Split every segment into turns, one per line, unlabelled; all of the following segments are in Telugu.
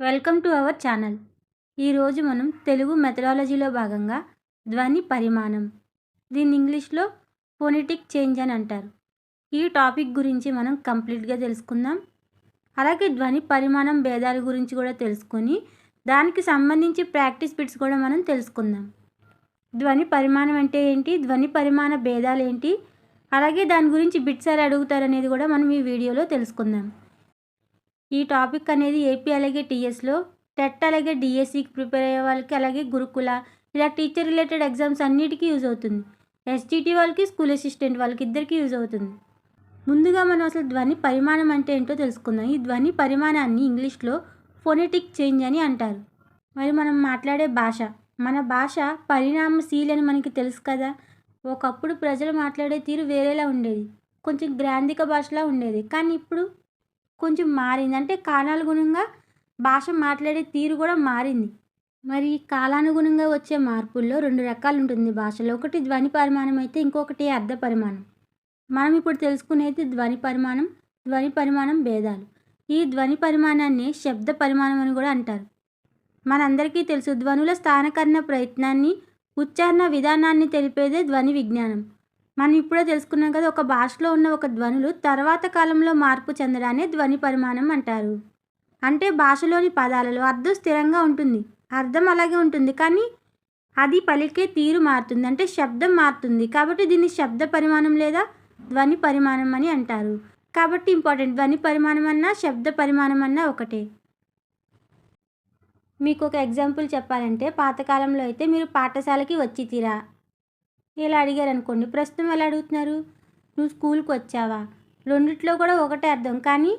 Welcome to our channel. ఈరోజు మనం తెలుగు మెథడాలజీలో భాగంగా ధ్వని పరిమాణం, దీన్ని ఇంగ్లీష్లో ఫోనెటిక్ చేంజ్ అని అంటారు. ఈ టాపిక్ గురించి మనం కంప్లీట్గా తెలుసుకుందాం. అలాగే ధ్వని పరిమాణం భేదాల గురించి కూడా తెలుసుకొని దానికి సంబంధించి ప్రాక్టీస్ బిట్స్ కూడా మనం తెలుసుకుందాం. ధ్వని పరిమాణం అంటే ఏంటి, ధ్వని పరిమాణ భేదాలు ఏంటి, అలాగే దాని గురించి బిట్స్ ఎలా అడుగుతారనేది కూడా మనం ఈ వీడియోలో తెలుసుకుందాం. ఈ టాపిక్ అనేది ఏపీ అలాగే టీఎస్లో, టెట్ అలాగే డిఎస్సికి ప్రిపేర్ అయ్యే వాళ్ళకి, అలాగే గురుకుల ఇలా టీచర్ రిలేటెడ్ ఎగ్జామ్స్ అన్నిటికీ యూజ్ అవుతుంది. ఎస్జిటి వాళ్ళకి, స్కూల్ అసిస్టెంట్ వాళ్ళకి ఇద్దరికీ యూజ్ అవుతుంది. ముందుగా మనం అసలు ధ్వని పరిమాణం అంటే ఏంటో తెలుసుకుందాం. ఈ ధ్వని పరిమాణాన్ని ఇంగ్లీష్లో ఫోనెటిక్ చేంజ్ అని అంటారు. మరి మనం మాట్లాడే భాష, మన భాష పరిణామశీలి అని మనకి తెలుసు కదా. ఒకప్పుడు ప్రజలు మాట్లాడే తీరు వేరేలా ఉండేది, కొంచెం గ్రాంధిక భాషలా ఉండేది. కానీ ఇప్పుడు కొంచెం మారింది, అంటే కాలానుగుణంగా భాష మాట్లాడే తీరు కూడా మారింది. మరి కాలానుగుణంగా వచ్చే మార్పుల్లో రెండు రకాలు ఉంటుంది భాషలో. ఒకటి ధ్వని పరిమాణం అయితే ఇంకొకటి అర్థ పరిమాణం. మనం ఇప్పుడు తెలుసుకునేది ధ్వని పరిమాణం, ధ్వని పరిమాణం భేదాలు. ఈ ధ్వని పరిమాణాన్ని శబ్ద పరిమాణం అని కూడా అంటారు. మనందరికీ తెలుసు, ధ్వనుల స్థానకరణ ప్రయత్నాన్ని, ఉచ్చారణ విధానాన్ని తెలిపేదే ధ్వని విజ్ఞానం. మనం ఇప్పుడే తెలుసుకున్నాం కదా, ఒక భాషలో ఉన్న ఒక ధ్వనులు తర్వాత కాలంలో మార్పు చెందడాన్ని ధ్వని పరిమాణం అంటారు. అంటే భాషలోని పదాలలో అర్థం స్థిరంగా ఉంటుంది, అర్థం అలాగే ఉంటుంది, కానీ అది పలికే తీరు మారుతుంది, అంటే శబ్దం మారుతుంది. కాబట్టి దీన్ని శబ్ద పరిమాణం లేదా ధ్వని పరిమాణం అని అంటారు. కాబట్టి ఇంపార్టెంట్, ధ్వని పరిమాణం అన్నా శబ్ద పరిమాణం అన్నా ఒకటే. మీకు ఒక ఎగ్జాంపుల్ చెప్పాలంటే, పాతకాలంలో అయితే మీరు పాఠశాలకి వచ్చి తీరా ఇలా అడిగారు అనుకోండి. ప్రస్తుతం ఎలా అడుగుతున్నారు, నువ్వు స్కూల్కి వచ్చావా? రెండిట్లో కూడా ఒకటే అర్థం, కానీ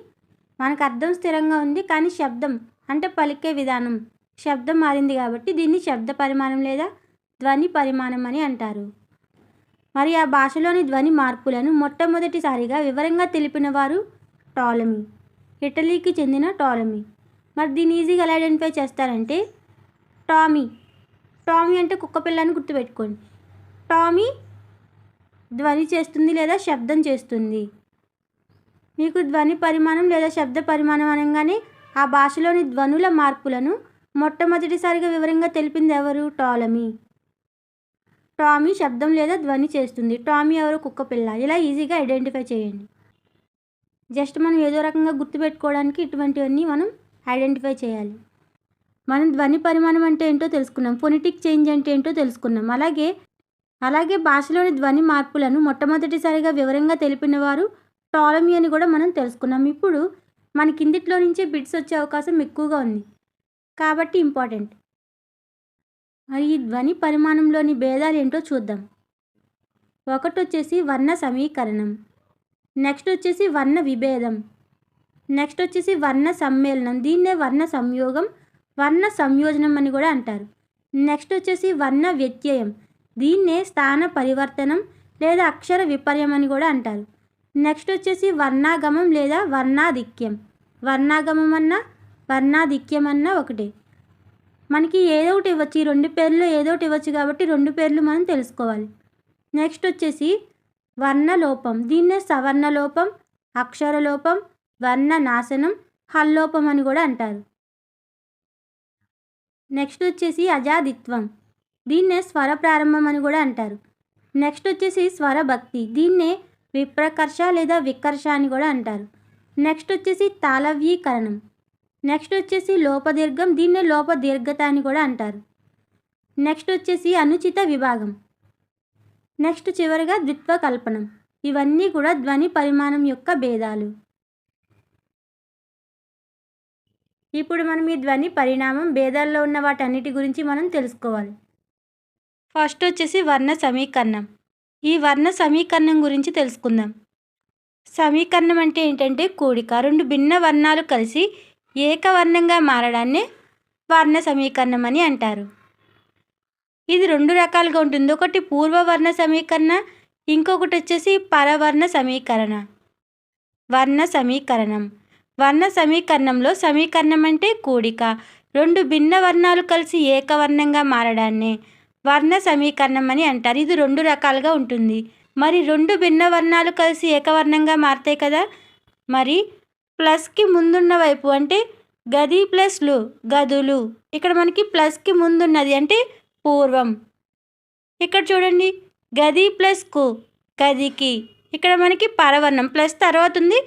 మనకు అర్థం స్థిరంగా ఉంది, కానీ శబ్దం అంటే పలికే విధానం, శబ్దం మారింది. కాబట్టి దీన్ని శబ్ద పరిమాణం లేదా ధ్వని పరిమాణం అని అంటారు. మరి ఆ భాషలోని ధ్వని మార్పులను మొట్టమొదటిసారిగా వివరంగా తెలిపిన వారు టాలమీ, ఇటలీకి చెందిన టాలమీ. మరి దీన్ని ఈజీగా ఎలా ఐడెంటిఫై చేస్తారంటే, టామీ అంటే కుక్క పిల్లని గుర్తుపెట్టుకోండి. టామీ ధ్వని చేస్తుంది లేదా శబ్దం చేస్తుంది. మీకు ధ్వని పరిమాణం లేదా శబ్ద పరిమాణం అనగానే ఆ భాషలోని ధ్వనుల మార్పులను మొట్టమొదటిసారిగా వివరంగా తెలిపింది ఎవరు? టాలమీ. టామీ శబ్దం లేదా ధ్వని చేస్తుంది. టామీ ఎవరు? కుక్క పిల్ల. ఇలా ఈజీగా ఐడెంటిఫై చేయండి. జస్ట్ మనం ఏదో రకంగా గుర్తుపెట్టుకోవడానికి ఇటువంటివన్నీ మనం ఐడెంటిఫై చేయాలి. మనం ధ్వని పరిమాణం అంటే ఏంటో తెలుసుకున్నాం, ఫోనెటిక్ చేంజ్ అంటే ఏంటో తెలుసుకున్నాం. అలాగే భాషలోని ధ్వని మార్పులను మొట్టమొదటిసారిగా వివరంగా తెలిపిన వారు టాలమీ అని కూడా మనం తెలుసుకున్నాం. ఇప్పుడు మన కిందిట్లో నుంచే బిట్స్ వచ్చే అవకాశం ఎక్కువగా ఉంది, కాబట్టి ఇంపార్టెంట్. మరి ఈ ధ్వని పరిమాణంలోని భేదాలు ఏంటో చూద్దాం. ఒకటి వచ్చేసి వర్ణ సమీకరణం, నెక్స్ట్ వచ్చేసి వర్ణ విభేదం, నెక్స్ట్ వచ్చేసి వర్ణ సమ్మేళనం, దీన్నే వర్ణ సంయోగం, వర్ణ సంయోజనం అని కూడా అంటారు. నెక్స్ట్ వచ్చేసి వర్ణ వ్యత్యయం, దీన్నే స్థాన పరివర్తనం లేదా అక్షర విపర్యం అని కూడా అంటారు. నెక్స్ట్ వచ్చేసి వర్ణాగమం లేదా వర్ణాధిక్యం. వర్ణాగమం అన్నా వర్ణాధిక్యం అన్నా ఒకటే. మనకి ఏదో ఒకటి ఇవ్వచ్చు, ఈ రెండు పేర్లు ఏదో ఒకటి ఇవ్వచ్చు, కాబట్టి రెండు పేర్లు మనం తెలుసుకోవాలి. నెక్స్ట్ వచ్చేసి వర్ణలోపం, దీన్నే సవర్ణలోపం, అక్షరలోపం, వర్ణ నాశనం, హల్లోపం అని కూడా అంటారు. నెక్స్ట్ వచ్చేసి అజాదిత్వం, దీన్నే స్వర ప్రారంభం అని కూడా అంటారు. నెక్స్ట్ వచ్చేసి స్వరభక్తి, దీన్నే విప్రకర్ష లేదా వికర్ష అని కూడా అంటారు. నెక్స్ట్ వచ్చేసి తాళవ్యీకరణం, నెక్స్ట్ వచ్చేసి లోపదీర్ఘం, దీన్నే లోపదీర్ఘత అని కూడా అంటారు. నెక్స్ట్ వచ్చేసి అనుచిత విభాగం, నెక్స్ట్ చివరిగా ద్విత్వ కల్పనం. ఇవన్నీ కూడా ధ్వని పరిమాణం యొక్క భేదాలు. ఇప్పుడు మనం ఈ ధ్వని పరిణామం భేదాల్లో ఉన్న వాటన్నిటి గురించి మనం తెలుసుకోవాలి. ఫస్ట్ వచ్చేసి వర్ణ సమీకరణం. ఈ వర్ణ సమీకరణం గురించి తెలుసుకుందాం. సమీకరణం అంటే ఏంటంటే కూడిక, రెండు భిన్న వర్ణాలు కలిసి ఏకవర్ణంగా మారడాన్ని వర్ణ సమీకరణం అని అంటారు. ఇది రెండు రకాలుగా ఉంటుంది, ఒకటి పూర్వవర్ణ సమీకరణ, ఇంకొకటి వచ్చేసి పరవర్ణ సమీకరణ. వర్ణ సమీకరణం, వర్ణ సమీకరణంలో సమీకరణం అంటే కూడిక, రెండు భిన్న వర్ణాలు కలిసి ఏకవర్ణంగా మారడాన్ని వర్ణ సమీకరణం అని అంటారు. ఇది రెండు రకాలుగా ఉంటుంది. మరి రెండు భిన్న వర్ణాలు కలిసి ఏకవర్ణంగా మారుతాయి కదా, మరి ప్లస్కి ముందున్న వైపు అంటే గది ప్లస్ లు గదులు. ఇక్కడ మనకి ప్లస్కి ముందున్నది అంటే పూర్వం. ఇక్కడ చూడండి గది ప్లస్ కు గదికి. ఇక్కడ మనకి పరవర్ణం ప్లస్ తర్వాత ఉంది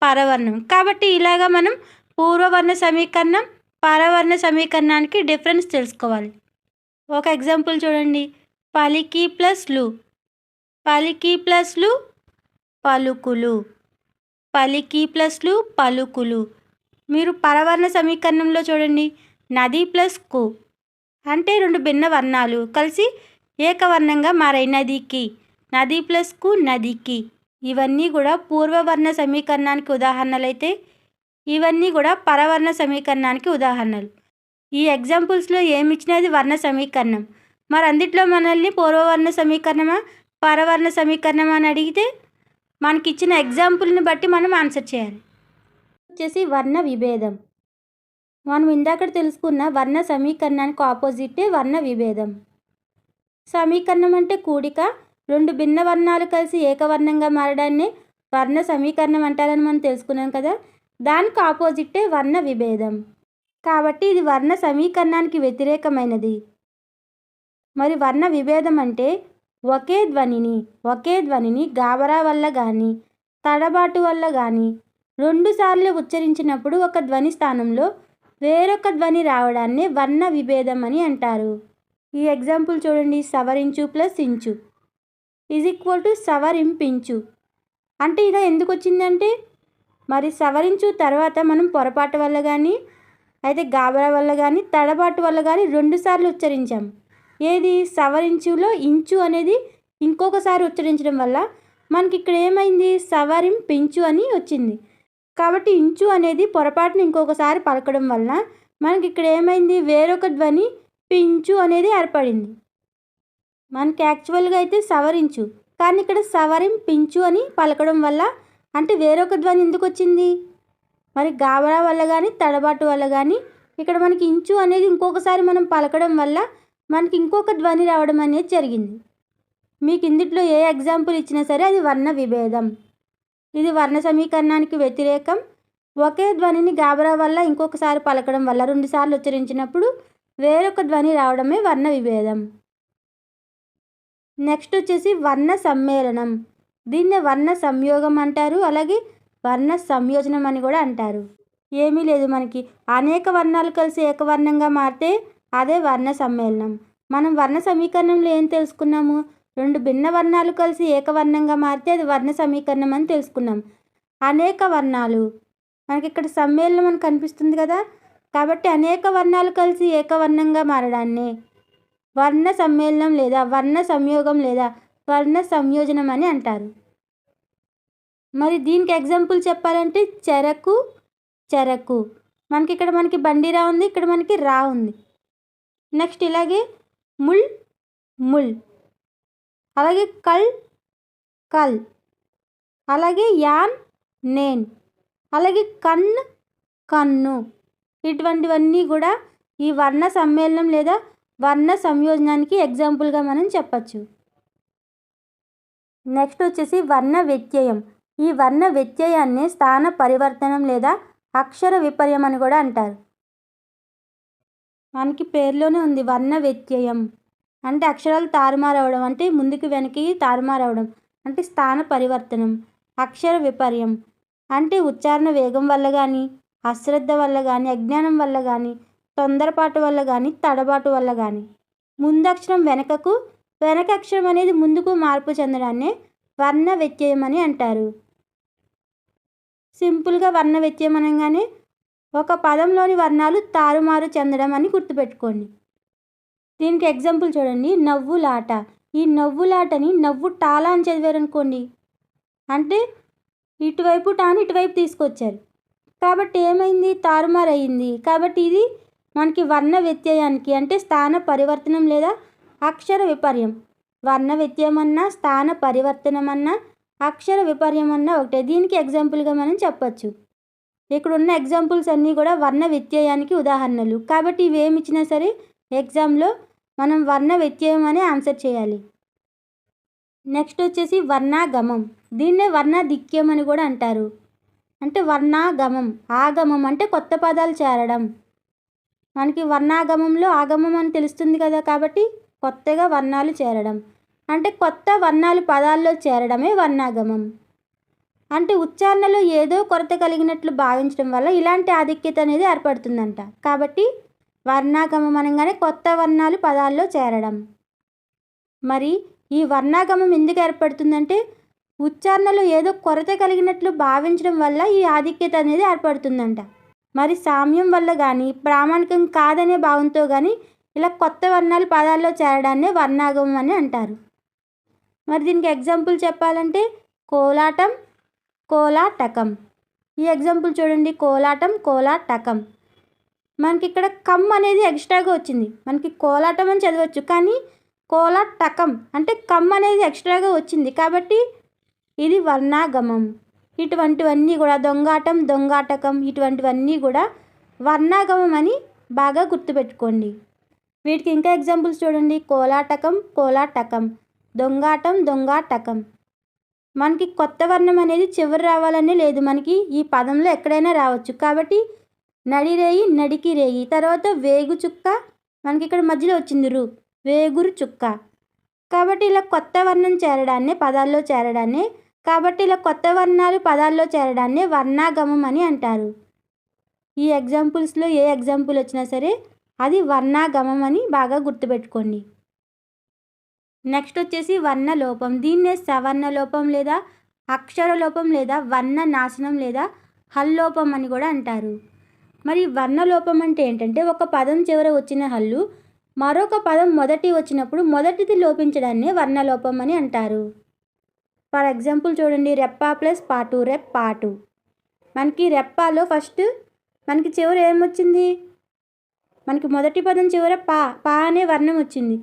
పరవర్ణం. కాబట్టి ఇలాగా మనం పూర్వవర్ణ సమీకరణం పరవర్ణ సమీకరణానికి డిఫరెన్స్ తెలుసుకోవాలి. ఒక ఎగ్జాంపుల్ చూడండి. పలికి ప్లస్ లు పలికి ప్లస్ లు పలుకులు. పలికి ప్లస్ లు పలుకులు. మీరు పరవర్ణ సమీకరణంలో చూడండి. నది ప్లస్ కు అంటే రెండు భిన్న వర్ణాలు కలిసి ఏకవర్ణంగా మారాయి నదికి. నది ప్లస్ కు నదికి. ఇవన్నీ కూడా పూర్వవర్ణ సమీకరణానికి ఉదాహరణలు అయితే ఇవన్నీ కూడా పరవర్ణ సమీకరణానికి ఉదాహరణలు. ఈ ఎగ్జాంపుల్స్లో ఏమి ఇచ్చినది వర్ణ సమీకరణం. మరి అందుట్లో మనల్ని పూర్వవర్ణ సమీకరణమా పరవర్ణ సమీకరణమా అని అడిగితే మనకిచ్చిన ఎగ్జాంపుల్ని బట్టి మనం ఆన్సర్ చేయాలి. వచ్చేసి వర్ణ విభేదం. మనం ఇందాక తెలుసుకున్న వర్ణ సమీకరణానికి ఆపోజిటే వర్ణ విభేదం. సమీకరణం అంటే కూడిక. రెండు భిన్న వర్ణాలు కలిసి ఏకవర్ణంగా మారడాన్ని వర్ణ సమీకరణం అంటారని మనం తెలుసుకున్నాం కదా. దానికి ఆపోజిటే వర్ణ విభేదం. కాబట్టి ఇది వర్ణ సమీకరణానికి వ్యతిరేకమైనది. మరి వర్ణ విభేదం అంటే ఒకే ధ్వనిని గాబరా వల్ల కానీ తడబాటు వల్ల కానీ రెండుసార్లు ఉచ్చరించినప్పుడు ఒక ధ్వని స్థానంలో వేరొక ధ్వని రావడాన్ని వర్ణ విభేదం అని అంటారు. ఈ ఎగ్జాంపుల్ చూడండి. సవరించు ప్లస్ ఇంచు ఈజ్ ఈక్వల్ టు సవరింపించు. అంటే ఇలా ఎందుకు వచ్చిందంటే మరి సవరించు తర్వాత మనం పొరపాటు వల్ల కానీ అయితే గాబరా వల్ల కానీ తడబాటు వల్ల కానీ రెండుసార్లు ఉచ్చరించాం. ఏది సవరించులో ఇంచు అనేది ఇంకొకసారి ఉచ్చరించడం వల్ల మనకి ఇక్కడ ఏమైంది సవరింపించు అని వచ్చింది. కాబట్టి ఇంచు అనేది పొరపాటున ఇంకొకసారి పలకడం వల్ల మనకి ఇక్కడ ఏమైంది వేరొక ధ్వని పించు అనేది ఏర్పడింది. మనకి యాక్చువల్గా అయితే సవరించు కానీ ఇక్కడ సవరింపించు అని పలకడం వల్ల అంటే వేరొక ధ్వని ఎందుకు వచ్చింది మరి గాబరా వల్ల కానీ తడబాటు వల్ల కానీ ఇక్కడ మనకి ఇంచు అనేది ఇంకొకసారి మనం పలకడం వల్ల మనకి ఇంకొక ధ్వని రావడం అనేది జరిగింది. మీకు ఇందులో ఏ ఎగ్జాంపుల్ ఇచ్చినా సరే అది వర్ణ విభేదం. ఇది వర్ణ సమీకరణానికి వ్యతిరేకం. ఒకే ధ్వనిని గాబరా వల్ల ఇంకొకసారి పలకడం వల్ల రెండుసార్లు ఉచ్చరించినప్పుడు వేరొక ధ్వని రావడమే వర్ణ విభేదం. నెక్స్ట్ వచ్చేసి వర్ణ సమ్మేళనం. దీన్నే వర్ణ సంయోగం అంటారు, అలాగే వర్ణ సంయోజనం అని కూడా అంటారు. ఏమీ లేదు, మనకి అనేక వర్ణాలు కలిసి ఏకవర్ణంగా మారితే అదే వర్ణ సమ్మేళనం. మనం వర్ణ సమీకరణంలో ఏం తెలుసుకున్నాము? రెండు భిన్న వర్ణాలు కలిసి ఏకవర్ణంగా మారితే అది వర్ణ సమీకరణం అని తెలుసుకున్నాం. అనేక వర్ణాలు మనకి ఇక్కడ సమ్మేళనం అని కనిపిస్తుంది కదా, కాబట్టి అనేక వర్ణాలు కలిసి ఏకవర్ణంగా మారడాన్ని వర్ణ సమ్మేళనం లేదా వర్ణ సంయోగం లేదా వర్ణ సంయోజనం అని అంటారు. మరి దీనికి ఎగ్జాంపుల్ చెప్పాలంటే చెరకు. మనకి ఇక్కడ బండిరా ఉంది, ఇక్కడ మనకి రా ఉంది. నెక్స్ట్ ఇలాగే ముల్, అలాగే కల్, అలాగే యాన్ నేను, అలాగే కన్ను. ఇటువంటివన్నీ కూడా ఈ వర్ణ సమ్మేళనం లేదా వర్ణ సంయోజనానికి ఎగ్జాంపుల్గా మనం చెప్పచ్చు. నెక్స్ట్ వచ్చేసి వర్ణ వ్యత్యయం. ఈ వర్ణ వ్యత్యయాన్ని స్థాన పరివర్తనం లేదా అక్షర విపర్యం అని కూడా అంటారు. మనకి పేరులోనే ఉంది వర్ణ వ్యత్యయం అంటే అక్షరాలు తారుమారవడం, అంటే ముందుకు వెనక్కి తారుమారవడం అంటే స్థాన పరివర్తనం. అక్షర విపర్యం అంటే ఉచ్చారణ వేగం వల్ల కానీ అశ్రద్ధ వల్ల కానీ అజ్ఞానం వల్ల కానీ తొందరపాటు వల్ల కానీ తడబాటు వల్ల కానీ ముందక్షరం వెనక అక్షరం అనేది ముందుకు మార్పు చెందడాన్ని వర్ణ వ్యత్యయం అని అంటారు. సింపుల్గా వర్ణ వ్యత్యయం అనగానే ఒక పదంలోని వర్ణాలు తారుమారు చెందడం అని గుర్తుపెట్టుకోండి. దీనికి ఎగ్జాంపుల్ చూడండి. నవ్వులాట. ఈ నవ్వులాటని నవ్వు టాలా అని చదివారనుకోండి, అంటే ఇటువైపు టాని ఇటువైపు తీసుకొచ్చారు కాబట్టి ఏమైంది తారుమారు అయ్యింది. కాబట్టి ఇది మనకి వర్ణ వ్యత్యయానికి అంటే స్థాన పరివర్తనం లేదా అక్షర విపర్యం. వర్ణ వ్యత్యయం అన్నా స్థాన పరివర్తనం అన్నా అక్షర విపర్యం అన్నా ఒకటే. దీనికి ఎగ్జాంపుల్గా మనం చెప్పచ్చు. ఇక్కడ ఉన్న ఎగ్జాంపుల్స్ అన్నీ కూడా వర్ణ వ్యత్యయానికి ఉదాహరణలు. కాబట్టి ఇవేమి ఇచ్చినా సరే ఎగ్జామ్లో మనం వర్ణ వ్యత్యయం అనే ఆన్సర్ చేయాలి. నెక్స్ట్ వచ్చేసి వర్ణాగమం. దీన్నే వర్ణాధిక్యం అని కూడా అంటారు. అంటే వర్ణాగమం. ఆగమం అంటే కొత్త పదాలు చేరడం. మనకి వర్ణాగమంలో ఆగమం అని తెలుస్తుంది కదా, కాబట్టి కొత్తగా వర్ణాలు చేరడం. అంటే కొత్త వర్ణాలు పదాల్లో చేరడమే వర్ణాగమం. అంటే ఉచ్చారణలో ఏదో కొరత కలిగినట్లు భావించడం వల్ల ఇలాంటి ఆధిక్యత అనేది ఏర్పడుతుందంట. కాబట్టి వర్ణాగమం అనగానే కొత్త వర్ణాలు పదాల్లో చేరడం. మరి ఈ వర్ణాగమం ఎందుకు ఏర్పడుతుందంటే ఉచ్చారణలో ఏదో కొరత కలిగినట్లు భావించడం వల్ల ఈ ఆధిక్యత అనేది ఏర్పడుతుందంట. మరి సామ్యం వల్ల కానీ ప్రామాణికం కాదనే భావంతో కానీ ఇలా కొత్త వర్ణాలు పదాల్లో చేరడాన్నే వర్ణాగమం అని అంటారు. మరి దీనికి ఎగ్జాంపుల్ చెప్పాలంటే కోలాటం, కోలాటకం. ఈ ఎగ్జాంపుల్ చూడండి, కోలాటం, కోలాటకం. మనకి ఇక్కడ కమ్ అనేది ఎక్స్ట్రాగా వచ్చింది. మనకి కోలాటం అని చదవచ్చు, కానీ కోలాటకం అంటే కమ్ అనేది ఎక్స్ట్రాగా వచ్చింది, కాబట్టి ఇది వర్ణాగమం. ఇటువంటివన్నీ కూడా దొంగాటం, దొంగాటకం ఇటువంటివన్నీ కూడా వర్ణాగమం అని బాగా గుర్తుపెట్టుకోండి. వీటికి ఇంకా ఎగ్జాంపుల్స్ చూడండి, కోలాటకం, కోలాటకం, దొంగాటం, దొంగాటకం. మనకి కొత్త వర్ణం అనేది చివరి రావాలనే లేదు, మనకి ఈ పదంలో ఎక్కడైనా రావచ్చు. కాబట్టి నడిరేయి, నడికి రేయి, తర్వాత వేగు చుక్క, మనకి ఇక్కడ మధ్యలో వచ్చింది రు, వేగురు చుక్క. కాబట్టి ఇలా కొత్త వర్ణం చేరడాన్నే పదాల్లో చేరడాన్నే కాబట్టి ఇలా కొత్త వర్ణాలు పదాల్లో చేరడాన్నే వర్ణాగమం అని అంటారు. ఈ ఎగ్జాంపుల్స్లో ఏ ఎగ్జాంపుల్ వచ్చినా సరే అది వర్ణాగమం అని బాగా గుర్తుపెట్టుకోండి. నెక్స్ట్ వచ్చేసి వర్ణలోపం. దీన్నే సవర్ణలోపం లేదా అక్షరలోపం లేదా వర్ణ నాశనం లేదా హల్లోపం అని కూడా అంటారు. మరి వర్ణలోపం అంటే ఏంటంటే ఒక పదం చివర వచ్చిన హల్లు మరొక పదం మొదటి వచ్చినప్పుడు మొదటిది లోపించడాన్నే వర్ణలోపం అని అంటారు. ఫర్ ఎగ్జాంపుల్ చూడండి, రెప్ప ప్లస్ పాటు, రెప్పాటు. మనకి రెప్పాలో ఫస్ట్ మనకి చివర ఏమొచ్చింది, మనకి మొదటి పదం చివర పా పా అనే వర్ణం వచ్చింది.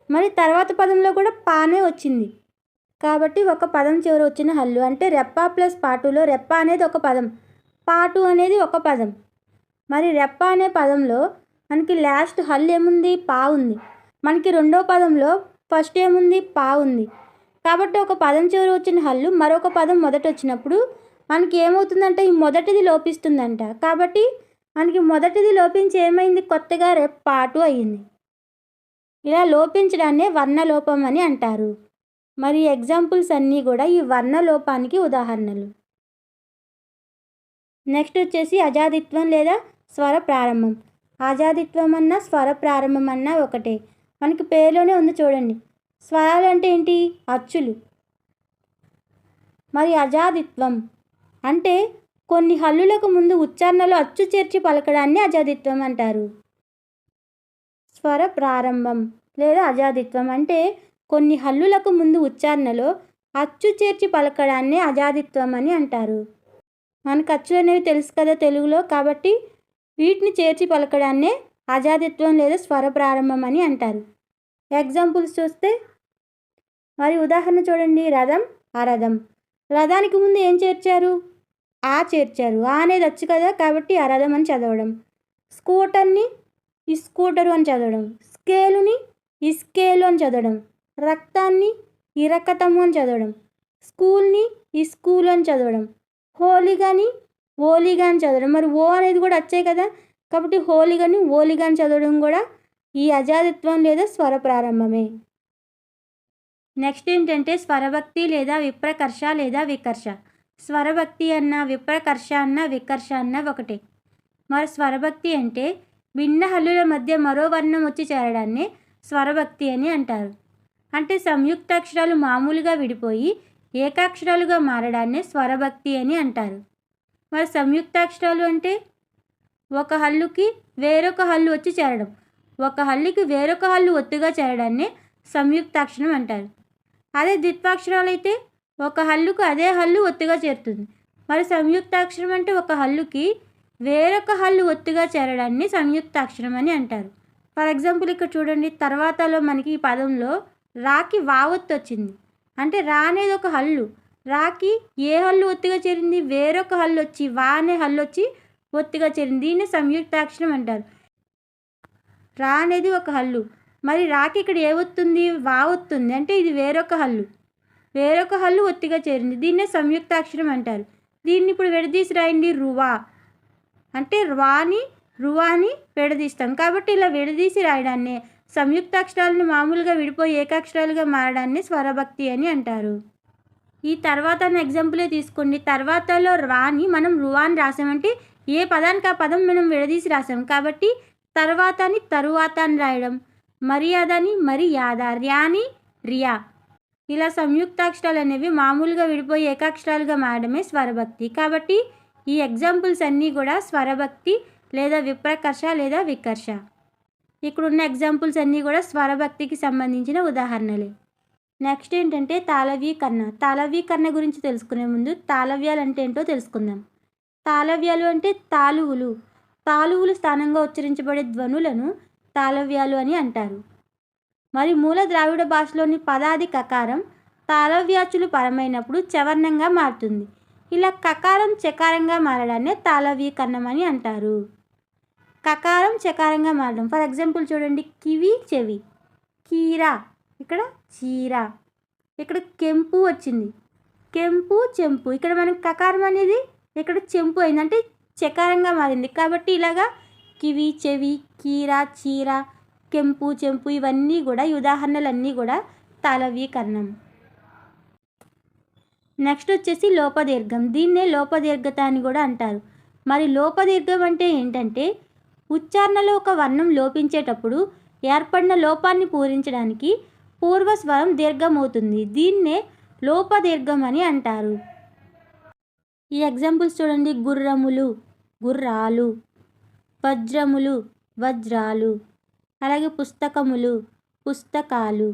మరి తర్వాత పదంలో కూడా పానే వచ్చింది. కాబట్టి ఒక పదం చివర వచ్చిన హల్లు అంటే రెప్ప ప్లస్ పాటులో రెప్ప అనేది ఒక పదం, పాటు అనేది ఒక పదం. మరి రెప్ప అనే పదంలో మనకి లాస్ట్ హల్లు ఏముంది, పా ఉంది. మనకి రెండో పదంలో ఫస్ట్ ఏముంది, పా ఉంది. కాబట్టి ఒక పదం చివరి వచ్చిన హల్లు మరొక పదం మొదట వచ్చినప్పుడు మనకి ఏమవుతుందంటే ఈ మొదటిది లోపిస్తుందంట. కాబట్టి మనకి మొదటిది లోపించి ఏమైంది, కొత్తగా రెప్పాటు అయ్యింది. ఇలా లోపించడాన్నే వర్ణలోపం అని అంటారు. మరి ఎగ్జాంపుల్స్ అన్నీ కూడా ఈ వర్ణలోపానికి ఉదాహరణలు. నెక్స్ట్ వచ్చేసి అజాదిత్వం లేదా స్వర ప్రారంభం. అజాదిత్వం అన్నా స్వర ప్రారంభం అన్నా ఒకటే, మనకి పేరులోనే ఉంది చూడండి. స్వరాలు అంటే ఏంటి, అచ్చులు. మరి అజాదిత్వం అంటే కొన్ని హల్లులకు ముందు ఉచ్చారణలో అచ్చు చేర్చి పలకడాన్ని అజాదిత్వం అంటారు. స్వర ప్రారంభం లేదా అజాదిత్వం అంటే కొన్ని హల్లులకు ముందు ఉచ్చారణలో అచ్చు చేర్చి పలకడాన్ని అజాదిత్వం అని అంటారు. మనకు అచ్చులు అనేవి తెలుసు కదా తెలుగులో, కాబట్టి వీటిని చేర్చి పలకడాన్నే అజాదిత్వం లేదా స్వర ప్రారంభం అని అంటారు. ఎగ్జాంపుల్స్ చూస్తే మరి ఉదాహరణ చూడండి, రథం, అరథం. రథానికి ముందు ఏం చేర్చారు, ఆ చేర్చారు. ఆ అనేది వచ్చు కదా, కాబట్టి అరథం అని చదవడం. స్కూటర్ని ఇస్కూటరు అని చదవడం. స్కేలుని ఇస్కేలు అని చదవడం. రక్తాన్ని ఇరకతము అని చదవడం. స్కూల్ని ఇస్కూల్ అని చదవడం. హోలిగాని ఓలిగా అని చదవడం. మరి ఓ అనేది కూడా వచ్చాయి కదా, కాబట్టి హోలిగాని ఓలిగా అని చదవడం కూడా ఈ అజాదిత్వం లేదా స్వర ప్రారంభమే. నెక్స్ట్ ఏంటంటే స్వరభక్తి లేదా విప్రకర్ష లేదా వికర్ష. స్వరభక్తి అన్న విప్రకర్ష అన్న వికర్ష అన్న ఒకటే. మరి స్వరభక్తి అంటే భిన్న హల్లుల మధ్య మరో వర్ణం వచ్చి చేరడాన్ని స్వరభక్తి అని అంటారు. అంటే సంయుక్తాక్షరాలు మామూలుగా విడిపోయి ఏకాక్షరాలుగా మారడాన్ని స్వరభక్తి అని అంటారు. మరి సంయుక్తాక్షరాలు అంటే ఒక హల్లుకి వేరొక హల్లు వచ్చి చేరడం, ఒక హల్లుకి వేరొక హల్లు ఒత్తుగా చేరడాన్ని సంయుక్తాక్షరం అంటారు. అదే ద్విత్వాక్షరాలు అయితే ఒక హల్లుకు అదే హల్లు ఒత్తుగా చేరుతుంది. మరి సంయుక్తాక్షరం అంటే ఒక హల్లుకి వేరొక హల్లు ఒత్తుగా చేరడాన్ని సంయుక్తాక్షరం అని అంటారు. ఫర్ ఎగ్జాంపుల్ ఇక్కడ చూడండి, తర్వాతలో మనకి ఈ పదంలో రాకి వావొత్తు వచ్చింది. అంటే రా అనేది ఒక హల్లు, రాకి ఏ హల్లు ఒత్తుగా చేరింది, వేరొక హల్లు వచ్చి వా అనే హల్లు వచ్చి ఒత్తుగా చేరింది. దీన్ని సంయుక్తాక్షరం అంటారు. రా అనేది ఒక హల్లు, మరి రాకి ఇక్కడ ఏ ఒత్తుంది, వా ఒత్తుంది. అంటే ఇది వేరొక హల్లు, వేరొక హల్లు ఒత్తుగా చేరింది. దీన్నే సంయుక్తాక్షరం అంటారు. దీన్ని ఇప్పుడు విడదీసి రాయండి. రువా అంటే రువాని రువాని విడదీస్తాం. కాబట్టి ఇలా విడదీసి రాయడాన్ని, సంయుక్తాక్షరాలను మామూలుగా విడిపోయి ఏకాక్షరాలుగా మారడాన్ని స్వరభక్తి అని అంటారు. ఈ తర్వాత ఎగ్జాంపులే తీసుకోండి. తర్వాతలో రాని మనం రువాని రాసామంటే ఏ పదానికి ఆ పదం మనం విడదీసి రాసాం. కాబట్టి తర్వాత అని తరువాత అని రాయడం, మర్యాద అని మర్యాద, ర్యాని రియా. ఇలా సంయుక్తాక్షరాలు అనేవి మామూలుగా విడిపోయి ఏకాక్షరాలుగా మారడమే స్వరభక్తి. కాబట్టి ఈ ఎగ్జాంపుల్స్ అన్నీ కూడా స్వరభక్తి లేదా విప్రకర్ష లేదా వికర్ష. ఇక్కడున్న ఎగ్జాంపుల్స్ అన్నీ కూడా స్వరభక్తికి సంబంధించిన ఉదాహరణలే. నెక్స్ట్ ఏంటంటే తాళవ్యీకరణ. తాళవ్యీకరణ గురించి తెలుసుకునే ముందు తాళవ్యాలు అంటే ఏంటో తెలుసుకుందాం. తాళవ్యాలు అంటే తాళువులు. తాళువులు స్థానంగా ఉచ్చరించబడే ధ్వనులను తాళవ్యాలు అని అంటారు. మరి మూల ద్రావిడ భాషలోని పదాది కకారం తాళవ్యాచులు పరమైనప్పుడు చవర్ణంగా మారుతుంది. ఇలా కకారం చకారంగా మారడాన్ని తాళవ్యీకరణం అని అంటారు. కకారం చకారంగా మారడం. ఫర్ ఎగ్జాంపుల్ చూడండి, కివి చెవి, కీరా ఇక్కడ చీర, ఇక్కడ కెంపు వచ్చింది, కెంపు చెంపు. ఇక్కడ మనకి కకారం అనేది ఇక్కడ చెంపు అయింది, అంటే చకారంగా మారింది. కాబట్టి ఇలాగా కివి చెవి, కీరా చీర, కెంపు చెంపు ఇవన్నీ కూడా ఈ ఉదాహరణలన్నీ కూడా తాళవ్యీకరణం. నెక్స్ట్ వచ్చేసి లోపదీర్ఘం. దీన్నే లోపదీర్ఘత అని కూడా అంటారు. మరి లోపదీర్ఘం అంటే ఏంటంటే ఉచ్చారణలో ఒక వర్ణం లోపించేటప్పుడు ఏర్పడిన లోపాన్ని పూరించడానికి పూర్వస్వరం దీర్ఘమవుతుంది. దీన్నే లోపదీర్ఘం అని అంటారు. ఈ ఎగ్జాంపుల్స్ చూడండి, గుర్రములు గుర్రాలు, వజ్రములు వజ్రాలు, అలాగే పుస్తకములు పుస్తకాలు,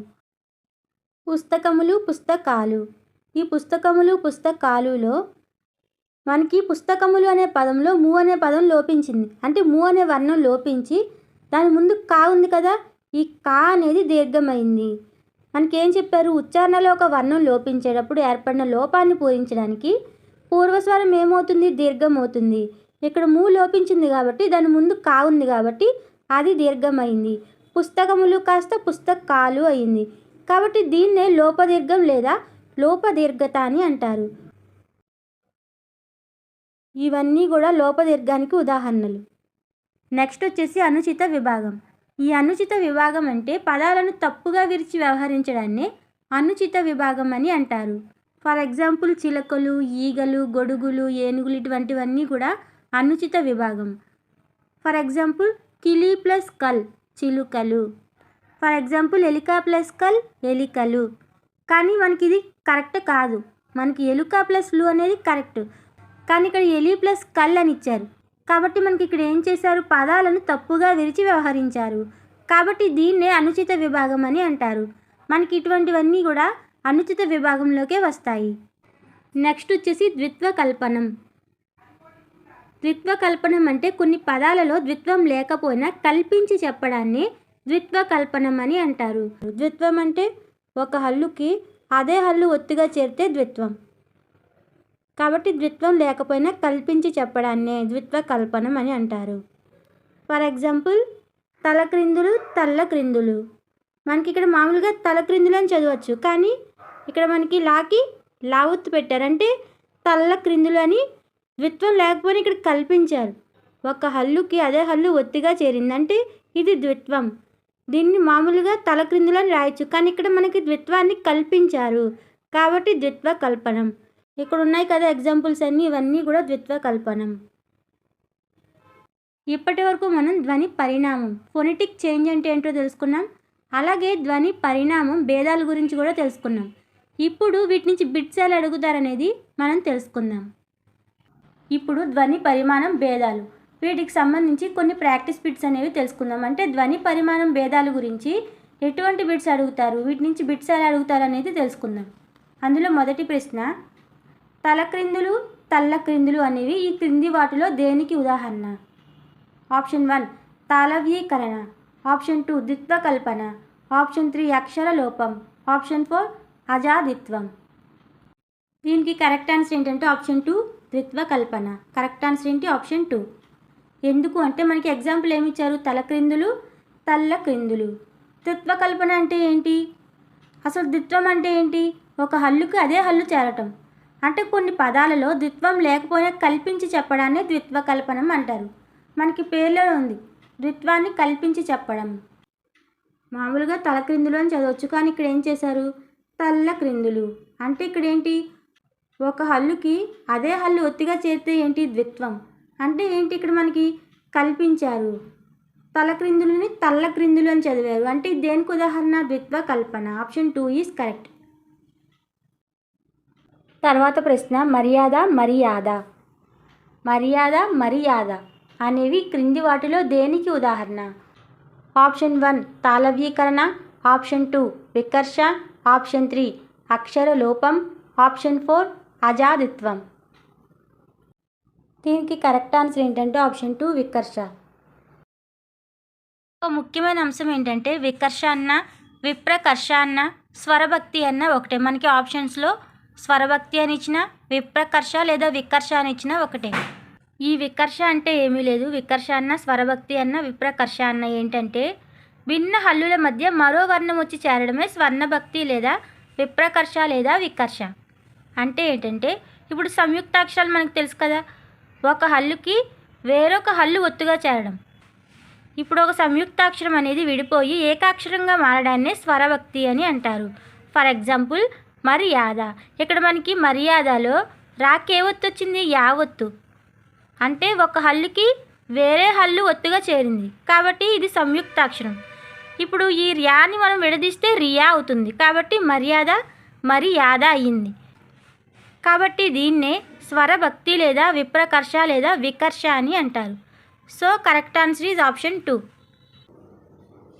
పుస్తకములు పుస్తకాలు. ఈ పుస్తకములు పుస్తకాలులో మనకి పుస్తకములు అనే పదంలో ము అనే పదం లోపించింది. అంటే ము అనే వర్ణం లోపించి దాని ముందు కా ఉంది కదా, ఈ కా అనేది దీర్ఘమైంది. మనకేం చెప్పారు, ఉచ్చారణలో ఒక వర్ణం లోపించేటప్పుడు ఏర్పడిన లోపాన్ని పూరించడానికి పూర్వస్వరం ఏమవుతుంది, దీర్ఘం అవుతుంది. ఇక్కడ ము లోపించింది కాబట్టి దాని ముందు కా ఉంది కాబట్టి అది దీర్ఘమైంది. పుస్తకములు కాస్త పుస్తకాలు అయింది. కాబట్టి దీన్నే లోపదీర్ఘం లేదా లోపదీర్ఘత అని అంటారు. ఇవన్నీ కూడా లోపదీర్ఘానికి ఉదాహరణలు. నెక్స్ట్ వచ్చేసి అనుచిత విభాగం. ఈ అనుచిత విభాగం అంటే పదాలను తప్పుగా విరిచి వ్యవహరించడాన్ని అనుచిత విభాగం అని అంటారు. ఫర్ ఎగ్జాంపుల్ చిలకలు, ఈగలు, గొడుగులు, ఏనుగులు ఇటువంటివన్నీ కూడా అనుచిత విభాగం. ఫర్ ఎగ్జాంపుల్ కిలి ప్లస్ కల్ చిలుకలు. ఫర్ ఎగ్జాంపుల్ ఎలిక ప్లస్ కల్ ఎలికలు. కానీ మనకి ఇది కరెక్ట్ కాదు. మనకి ఎలుక ప్లస్ లు అనేది కరెక్ట్, కానీ ఇక్కడ ఎలి ప్లస్ కల్ అని ఇచ్చారు. కాబట్టి మనకి ఇక్కడ ఏం చేశారు, పదాలను తప్పుగా విరిచి వ్యవహరించారు. కాబట్టి దీన్నే అనుచిత విభాగం అని అంటారు. మనకి ఇటువంటివన్నీ కూడా అనుచిత విభాగంలోకే వస్తాయి. నెక్స్ట్ వచ్చేసి ద్విత్వ కల్పనం. ద్విత్వ కల్పనం అంటే కొన్ని పదాలలో ద్విత్వం లేకపోయినా కల్పించి చెప్పడాన్ని ద్విత్వ కల్పనం అని అంటారు. ద్విత్వం అంటే ఒక హల్లుకి అదే హల్లు ఒత్తుగా చేరితే ద్విత్వం. కాబట్టి ద్విత్వం లేకపోయినా కల్పించి చెప్పడాన్నే ద్విత్వ కల్పనం అని అంటారు. ఫర్ ఎగ్జాంపుల్ తలక్రిందులు తల్లక్రిందులు. మనకి ఇక్కడ మామూలుగా తలక్రిందులు అని చదవచ్చు, కానీ ఇక్కడ మనకి లాకి లావుత్తు పెట్టారంటే తల్లక్రిందులు అని ద్విత్వం లేకపోయినా ఇక్కడ కల్పించారు. ఒక హల్లుకి అదే హల్లు ఒత్తిగా చేరిందంటే ఇది ద్విత్వం. దీన్ని మామూలుగా తలక్రిందులు అని రాయొచ్చు, కానీ ఇక్కడ మనకి ద్విత్వాన్ని కల్పించారు కాబట్టి ద్విత్వ కల్పనం. ఇక్కడ ఉన్నాయి కదా ఎగ్జాంపుల్స్ అన్నీ, ఇవన్నీ కూడా ద్విత్వ కల్పనం. ఇప్పటి వరకు మనం ధ్వని పరిణామం ఫొనెటిక్ చేంజ్ అంటే ఏంటో తెలుసుకున్నాం. అలాగే ధ్వని పరిణామం భేదాల గురించి కూడా తెలుసుకున్నాం. ఇప్పుడు వీటి నుంచి బిట్స్ ఎలా అడుగుతారనేది మనం తెలుసుకుందాం. ఇప్పుడు ధ్వని పరిమాణం భేదాలు, వీటికి సంబంధించి కొన్ని ప్రాక్టీస్ బిట్స్ అనేవి తెలుసుకుందాం. అంటే ధ్వని పరిమాణం భేదాల గురించి ఎటువంటి బిట్స్ అడుగుతారు, వీటి నుంచి బిట్స్ ఎలా అడుగుతారు అనేది తెలుసుకుందాం. అందులో మొదటి ప్రశ్న, తలక్రిందులు తల్లక్రిందులు అనేవి ఈ క్రింది వాటిలో దేనికి ఉదాహరణ? ఆప్షన్ 1 తాళవ్యీకరణ, ఆప్షన్ 2 ద్విత్వ కల్పన, ఆప్షన్ 3 అక్షర లోపం, ఆప్షన్ 4 అజాదిత్వం. దీనికి కరెక్ట్ ఆన్సర్ ఏంటంటే ఆప్షన్ 2 ద్విత్వ కల్పన. కరెక్ట్ ఆన్సర్ ఏంటి? ఆప్షన్ 2. ఎందుకు అంటే మనకి ఎగ్జాంపుల్ ఏమి ఇచ్చారు, తలక్రిందులు తల్లక్రిందులు. ద్విత్వ కల్పన అంటే ఏంటి, అసలు ద్విత్వం అంటే ఏంటి? ఒక హల్లుకి అదే హల్లు చేరటం. అంటే కొన్ని పదాలలో ద్విత్వం లేకపోయినా కల్పించి చెప్పడాన్ని ద్విత్వ కల్పనం అంటారు. మనకి పేర్లో ఉంది ద్విత్వాన్ని కల్పించి చెప్పడం. మామూలుగా తలక్రిందులు అని చదవచ్చు, కానీ ఇక్కడ ఏం చేశారు, తల్ల క్రిందులు. అంటే ఇక్కడ ఏంటి, ఒక హల్లుకి అదే హల్లు ఒత్తిగా చేరితే ఏంటి ద్విత్వం. అంటే ఏంటి, ఇక్కడ మనకి కల్పించారు. తలక్రిందులని తల్ల క్రిందులు అని చదివారు. అంటే దేనికి ఉదాహరణ, ద్విత్వ కల్పన. Option 2 is correct. తర్వాత ప్రశ్న, మర్యాద మర్యాద. మర్యాద మర్యాద అనేవి క్రింది వాటిలో దేనికి ఉదాహరణ? ఆప్షన్ 1 తాళవ్యీకరణ, ఆప్షన్ 2 వికర్ష, ఆప్షన్ 3 అక్షర లోపం, ఆప్షన్ 4 అజాదిత్వం. దీనికి కరెక్ట్ ఆన్సర్ ఏంటంటే ఆప్షన్ 2 వికర్ష. ఒక ముఖ్యమైన అంశం ఏంటంటే వికర్ష అన్న విప్రకర్ష అన్న స్వరభక్తి అన్న ఒకటే. మనకి ఆప్షన్స్లో స్వరభక్తి అని ఇచ్చిన, విప్రకర్ష లేదా వికర్ష అని ఇచ్చిన ఒకటే. ఈ వికర్ష అంటే ఏమీ లేదు. వికర్ష అన్న స్వరభక్తి అన్న విప్రకర్ష అన్న ఏంటంటే భిన్న హల్లుల మధ్య మరో వర్ణం వచ్చి చేరడమే స్వర్ణభక్తి లేదా విప్రకర్ష లేదా వికర్ష. అంటే ఏంటంటే ఇప్పుడు సంయుక్తాక్షరాలు మనకు తెలుసు కదా, ఒక హల్లుకి వేరొక హల్లు ఒత్తుగా చేరడం. ఇప్పుడు ఒక సంయుక్తాక్షరం అనేది విడిపోయి ఏకాక్షరంగా మారడాన్నే స్వరభక్తి అని అంటారు. ఫర్ ఎగ్జాంపుల్ మర్యాద. ఇక్కడ మనకి మర్యాదలో రాకే ఒత్తు వచ్చింది, యా ఒత్తు. అంటే ఒక హల్లుకి వేరే హల్లు ఒత్తుగా చేరింది కాబట్టి ఇది సంయుక్తాక్షరం. ఇప్పుడు ఈ ర్యాని మనం విడదీస్తే రియా అవుతుంది కాబట్టి మర్యాద మర్యాద అయ్యింది. కాబట్టి దీన్నే స్వరభక్తి లేదా విప్రకర్ష లేదా వికర్ష అని అంటారు. So correct answer is option 2.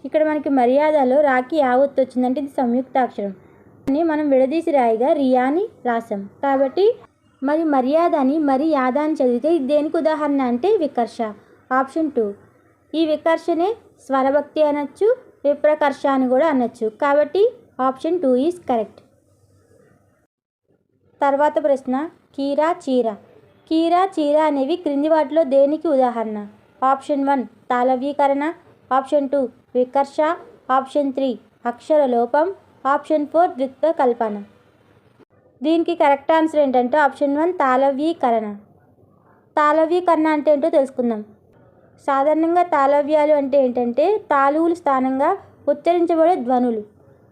ఇక్కడ మనకి మర్యాదలో రాకి యావత్తు వచ్చిందంటే ఇది సంయుక్తాక్షరం అని మనం విడదీసి రాయిగా రియాని రాసాం. కాబట్టి మరి మర్యాదని మర్యాద అని చదివితే ఇది దేనికి ఉదాహరణ అంటే వికర్ష. ఆప్షన్ 2. ఈ వికర్షనే స్వరభక్తి అనొచ్చు, విప్రకర్ష అని కూడా అనొచ్చు. కాబట్టి ఆప్షన్ 2 ఈజ్ కరెక్ట్. తర్వాత ప్రశ్న, కీరా చీర. కీరా చీర అనేవి క్రింది వాటిలో దేనికి ఉదాహరణ? ఆప్షన్ 1 తాళవ్యీకరణ, ఆప్షన్ 2 వికర్ష, ఆప్షన్ 3 అక్షర లోపం, ఆప్షన్ 4 ద్విత్వ కల్పన. దీనికి కరెక్ట్ ఆన్సర్ ఏంటంటే ఆప్షన్ 1 తాళవ్యీకరణ. తాళవ్యీకరణ అంటే ఏంటో తెలుసుకుందాం. సాధారణంగా తాళవ్యాలు అంటే ఏంటంటే తాళువులు స్థానంగా ఉచ్చరించబడే ధ్వనులు,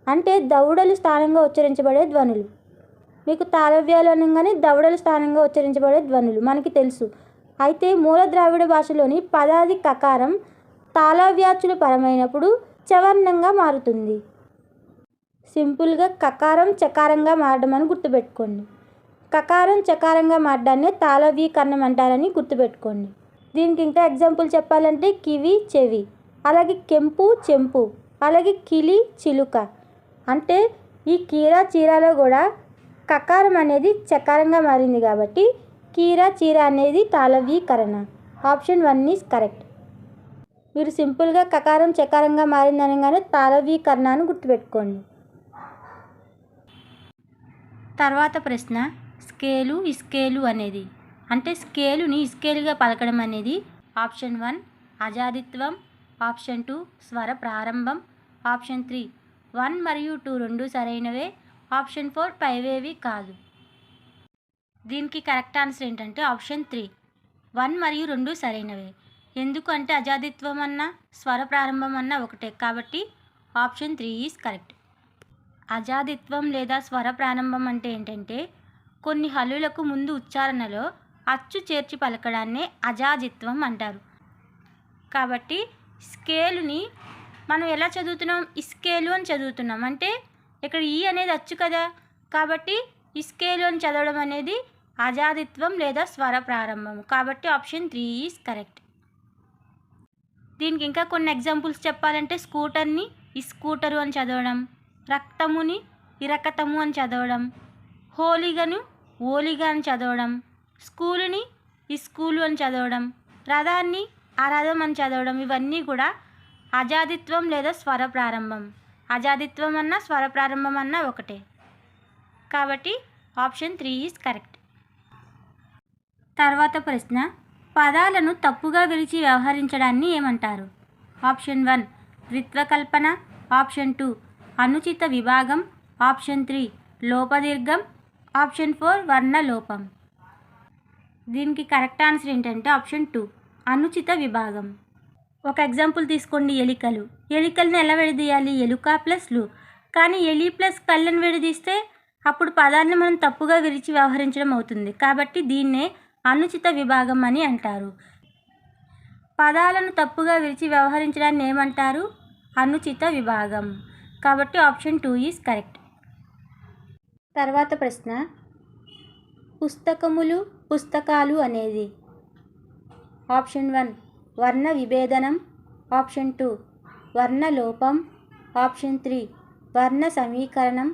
అంటే దవడలు స్థానంగా ఉచ్చరించబడే ధ్వనులు. మీకు తాళవ్యాలు అనగానే దవడల స్థానంగా ఉచ్చరించబడే ధ్వనులు మనకి తెలుసు. అయితే మూల ద్రావిడ భాషలోని పదాది కకారం తాళవ్యాచుల పరమైనప్పుడు చవర్ణంగా మారుతుంది. సింపుల్గా కకారం చకారంగా మారడం అని గుర్తుపెట్టుకోండి. కకారం చకారంగా మారడాన్ని తాళవ్యీకరణం అంటారని గుర్తుపెట్టుకోండి. దీనికి ఇంకా ఎగ్జాంపుల్ చెప్పాలంటే కివి చెవి, అలాగే కెంపు చెంపు, అలాగే కిలి చిలుక. అంటే ఈ కీరా చీరాలో కూడా కకారం అనేది చకారంగా మారింది కాబట్టి కీరా చీర అనేది తాళవ్యీకరణ. Option 1 is correct. మీరు సింపుల్గా కకారం చకారంగా మారింది అనగానే తాళవ్యీకరణ అని గుర్తుపెట్టుకోండి. తర్వాత ప్రశ్న, స్కేలు ఇస్కేలు అనేది. అంటే స్కేలుని ఇస్కేలుగా పలకడం అనేది ఆప్షన్ 1 అజాదిత్వం, ఆప్షన్ 2 స్వర ప్రారంభం, ఆప్షన్ 3 1 మరియు 2 రెండు సరైనవే, ఆప్షన్ 4 పైవేవి కాదు. దీనికి కరెక్ట్ ఆన్సర్ ఏంటంటే ఆప్షన్ 3 1 మరియు 2 సరైనవే. ఎందుకు అంటే అజాదిత్వం అన్న స్వర ప్రారంభం అన్న ఒకటే కాబట్టి ఆప్షన్ 3 ఈజ్ కరెక్ట్. అజాదిత్వం లేదా స్వర ప్రారంభం అంటే ఏంటంటే కొన్ని హల్లులకు ముందు ఉచ్చారణలో అచ్చు చేర్చి పలకడాన్నే అజాదిత్వం అంటారు. కాబట్టి స్కేలుని మనం ఎలా చదువుతున్నాం, ఇస్కేలు అని చదువుతున్నాం. అంటే ఇక్కడ ఈ అనేది అచ్చు కదా, కాబట్టి ఇస్కేలు అని చదవడం అనేది అజాదిత్వం లేదా స్వర ప్రారంభం. కాబట్టి ఆప్షన్ 3 ఈజ్ కరెక్ట్. దీనికి ఇంకా కొన్ని ఎగ్జాంపుల్స్ చెప్పాలంటే స్కూటర్ని ఇస్కూటరు అని చదవడం, రక్తముని ఇరకతము అని చదవడం, హోలిగను ఓలిగా అని చదవడం, స్కూలుని ఇస్కూలు అని చదవడం, రథాన్ని అరథం అని చదవడం. ఇవన్నీ కూడా అజాదిత్వం లేదా స్వర ప్రారంభం. అజాదిత్వం అన్న స్వర ప్రారంభం అన్న ఒకటే కాబట్టి ఆప్షన్ 3 ఈజ్ కరెక్ట్. తర్వాత ప్రశ్న, పదాలను తప్పుగా విరిచి వ్యవహరించడాన్ని ఏమంటారు? ఆప్షన్ 1 ద్విత్వకల్పన, ఆప్షన్ 2 అనుచిత విభాగం, ఆప్షన్ 3 లోపదీర్ఘం, ఆప్షన్ 4 వర్ణ లోపం. దీనికి కరెక్ట్ ఆన్సర్ ఏంటంటే ఆప్షన్ 2 అనుచిత విభాగం. ఒక ఎగ్జాంపుల్ తీసుకోండి, ఎలికలు. ఎలికల్ని ఎలా విడదీయాలి? ఎలుక ప్లస్ లు. కానీ ఎలి ప్లస్ కళ్ళని విడదీస్తే అప్పుడు పదాన్ని మనం తప్పుగా విరిచి వ్యవహరించడం అవుతుంది. కాబట్టి దీన్నే అనుచిత విభాగం అని అంటారు. పదాలను తప్పుగా విరిచి వ్యవహరించడాన్ని ఏమంటారు? అనుచిత విభాగం. కాబట్టి ఆప్షన్ 2 ఈజ్ కరెక్ట్. తర్వాత ప్రశ్న, పుస్తకములు పుస్తకాలు అనేది ఆప్షన్ 1 వర్ణ విభేదనం, ఆప్షన్ 2 వర్ణ లోపం, ఆప్షన్ 3 వర్ణ సమీకరణం,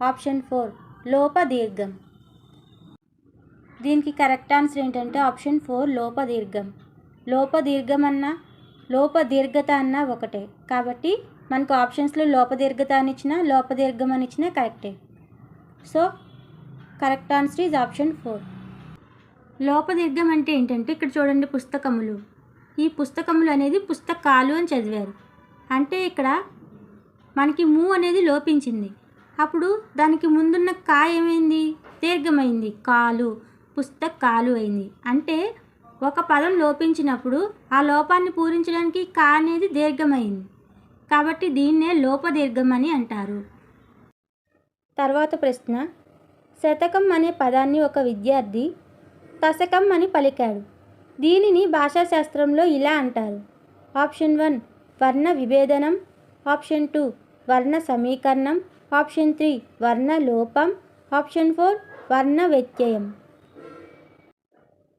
ఆప్షన్ 4 లోపదీర్ఘం. దీనికి కరెక్ట్ ఆన్సర్ ఏంటంటే ఆప్షన్ 4 లోపదీర్ఘం. లోపదీర్ఘం అన్నా లోపదీర్ఘత అన్నా ఒకటే. కాబట్టి మనకు ఆప్షన్స్లో లోపదీర్ఘత అని ఇచ్చినా లోపదీర్ఘం అని ఇచ్చినా కరెక్టే. So correct answer is option 4. లోపదీర్ఘం అంటే ఏంటంటే ఇక్కడ చూడండి, పుస్తకములు. ఈ పుస్తకములు అనేది పుస్తకాలు అని చదివారు. అంటే ఇక్కడ మనకి ము అనేది లోపించింది. అప్పుడు దానికి ముందున్న కా ఏమైంది? దీర్ఘమైంది. కాలు, పుస్తకాలు అయింది. అంటే ఒక పదం లోపించినప్పుడు ఆ లోపాన్ని పూరించడానికి కా అనేది దీర్ఘమైంది. కాబట్టి దీన్నే లోపదీర్ఘం అని అంటారు. తర్వాత ప్రశ్న, శతకం అనే పదాన్ని ఒక విద్యార్థి తశకం అని పలికాడు. దీనిని భాషాశాస్త్రంలో ఇలా అంటారు. ఆప్షన్ 1 వర్ణ విభేదనం, ఆప్షన్ 2 వర్ణ సమీకరణం, ఆప్షన్ 3 వర్ణ లోపం, ఆప్షన్ 4 వర్ణ వ్యత్యయం.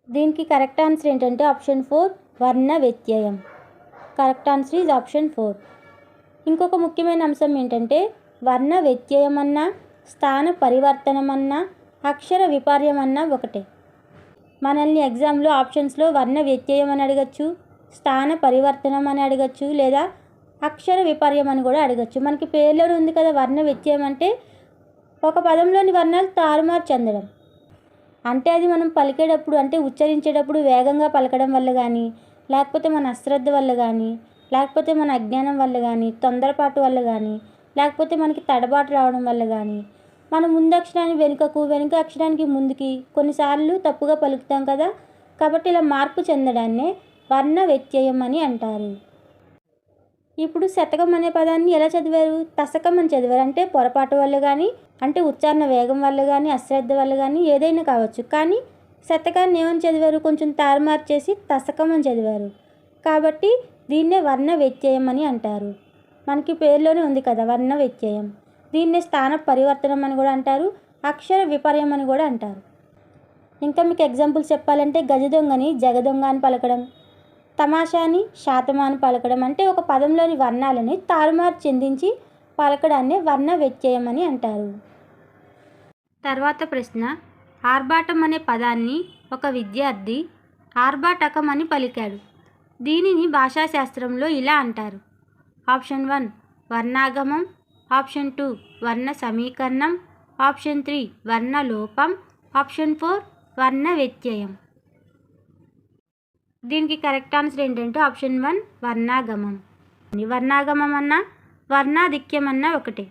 దీనికి కరెక్ట్ ఆన్సర్ ఏంటంటే ఆప్షన్ 4 వర్ణ వ్యత్యయం. Correct answer is option 4. ఇంకొక ముఖ్యమైన అంశం ఏంటంటే వర్ణ వ్యత్యయం అన్నా స్థాన పరివర్తనం అన్నా అక్షర విపర్యం అన్నా ఒకటే. మనల్ని ఎగ్జామ్లో ఆప్షన్స్లో వర్ణ వ్యత్యయం అని అడగచ్చు, స్థాన పరివర్తనం అని అడగచ్చు, లేదా అక్షర విపర్యం అని కూడా అడగచ్చు. మనకి పేర్లోనే ఉంది కదా, వర్ణ వ్యత్యయం అంటే ఒక పదంలోని వర్ణాలు తారుమారు చెందడం. అంటే అది మనం పలికేటప్పుడు అంటే ఉచ్చరించేటప్పుడు వేగంగా పలకడం వల్ల కానీ, లేకపోతే మన అశ్రద్ధ వల్ల కానీ, లేకపోతే మన అజ్ఞానం వల్ల కానీ, తొందరపాటు వల్ల కానీ, లేకపోతే మనకి తడబాటు రావడం వల్ల కానీ, మన ముందు అక్షరాన్ని వెనుకకు, వెనుక అక్షరానికి ముందుకి కొన్నిసార్లు తప్పుగా పలుకుతాం కదా. కాబట్టి ఇలా మార్పు చెందడాన్నే వర్ణ వ్యత్యయం అని అంటారు. ఇప్పుడు శతకం అనే పదాన్ని ఎలా చదివారు? తశకం అని చదివారు. అంటే పొరపాటు వల్ల కానీ, అంటే ఉచ్చారణ వేగం వల్ల కానీ, అశ్రద్ధ వల్ల కానీ ఏదైనా కావచ్చు. కానీ శతకాన్ని ఏమని చదివారు? కొంచెం తారుమారు చేసి తశకం అని చదివారు. కాబట్టి దీన్నే వర్ణ వ్యత్యయం అని అంటారు. మనకి పేరులోనే ఉంది కదా వర్ణ వ్యత్యయం. దీన్నే స్థాన పరివర్తనం అని కూడా అంటారు, అక్షర విపర్యం అని కూడా అంటారు. ఇంకా మీకు ఎగ్జాంపుల్స్ చెప్పాలంటే గజదొంగని జగదొంగ అని పలకడం, తమాషాని శాతమా అని పలకడం. అంటే ఒక పదంలోని వర్ణాలని తారుమారు చెందించి పలకడాన్ని వర్ణ వ్యత్యయం అని అంటారు. తర్వాత ప్రశ్న, ఆర్భాటం అనే పదాన్ని ఒక విద్యార్థి ఆర్భాటకం అని పలికాడు. దీనిని భాషాశాస్త్రంలో ఇలా అంటారు. ఆప్షన్ 1 వర్ణాగమం, ఆప్షన్ 2 వర్ణ సమీకరణం, ఆప్షన్ 3 వర్ణ లోపం, ఆప్షన్ 4 వర్ణ వ్యత్యయం. దీనికి కరెక్ట్ ఆన్సర్ ఏంటంటే ఆప్షన్ 1 వర్ణాగమం. వర్ణాగమం అన్నా వర్ణాధిక్యం అన్నా ఒకటే.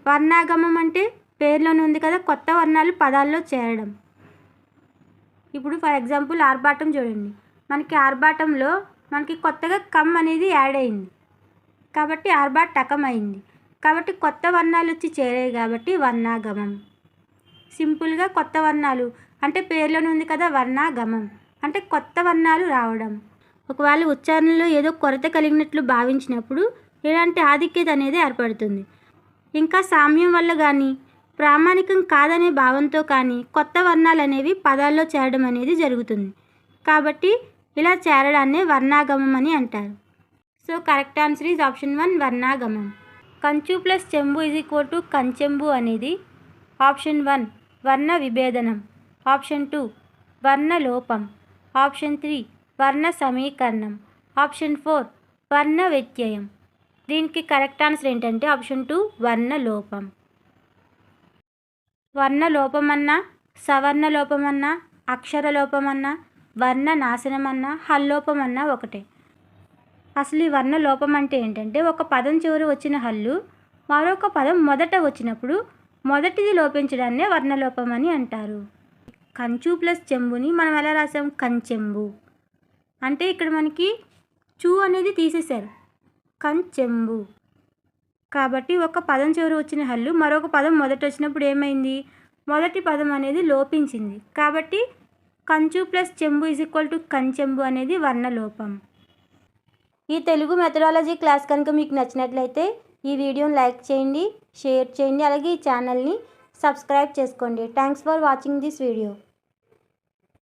వర్ణాగమం అంటే పేర్లోనే ఉంది కదా, కొత్త వర్ణాలు పదాల్లో చేరడం. ఇప్పుడు ఫర్ ఎగ్జాంపుల్ ఆర్భాటం చూడండి. మనకి ఆర్భాటంలో మనకి కొత్తగా కమ్ అనేది యాడ్ అయింది. కాబట్టి ఆర్భాటకం అయింది. కాబట్టి కొత్త వర్ణాలు వచ్చి చేరాయి కాబట్టి వర్ణాగమం. సింపుల్గా కొత్త వర్ణాలు అంటే పేర్లోనే ఉంది కదా వర్ణాగమం అంటే కొత్త వర్ణాలు రావడం. ఒకవేళ ఉచ్చారణలో ఏదో కొరత కలిగినట్లు భావించినప్పుడు ఇలాంటి ఆధిక్యత అనేది ఏర్పడుతుంది. ఇంకా సామ్యం వల్ల కానీ ప్రామాణికం కాదనే భావంతో కానీ కొత్త వర్ణాలు అనేవి పదాల్లో చేరడం అనేది జరుగుతుంది. కాబట్టి ఇలా చేరడాన్నే వర్ణాగమం అని అంటారు. So correct answer is option 1 వర్ణాగమం. కంచు ప్లస్ చెంబు = కంచెంబు అనేది ఆప్షన్ 1 వర్ణ విభేదనం, ఆప్షన్ 2 వర్ణ లోపం, ఆప్షన్ 3 వర్ణ సమీకరణం, ఆప్షన్ 4 వర్ణ వ్యత్యయం. దీనికి కరెక్ట్ ఆన్సర్ ఏంటంటే ఆప్షన్ 2 వర్ణ లోపం. వర్ణ లోపమన్నా సవర్ణ లోపమన్నా అక్షర లోపమన్నా వర్ణ నాశనమన్నా హల్లోపమన్నా ఒకటే. అసలు ఈ వర్ణ లోపం అంటే ఏంటంటే ఒక పదం చివరి వచ్చిన హల్లు మరొక పదం మొదట వచ్చినప్పుడు మొదటిది లోపించడాన్నే వర్ణలోపం అని అంటారు. కంచు ప్లస్ చెంబుని మనం ఎలా రాసాం? కంచెంబు. అంటే ఇక్కడ మనకి చూ అనేది తీసేశారు, కంచెంబు. కాబట్టి ఒక పదం చివరి వచ్చిన హల్లు మరొక పదం మొదట వచ్చినప్పుడు ఏమైంది? మొదటి పదం అనేది లోపించింది. కాబట్టి కంచు ప్లస్ చెంబు = కంచెంబు అనేది వర్ణలోపం. ఈ తెలుగు మెథడాలజీ క్లాస్ కనుక మీకు నచ్చినట్లయితే ఈ వీడియోని లైక్ చేయండి, షేర్ చేయండి, అలాగే ఈ ఛానల్ని సబ్స్క్రైబ్ చేసుకోండి. Thanks for watching this video.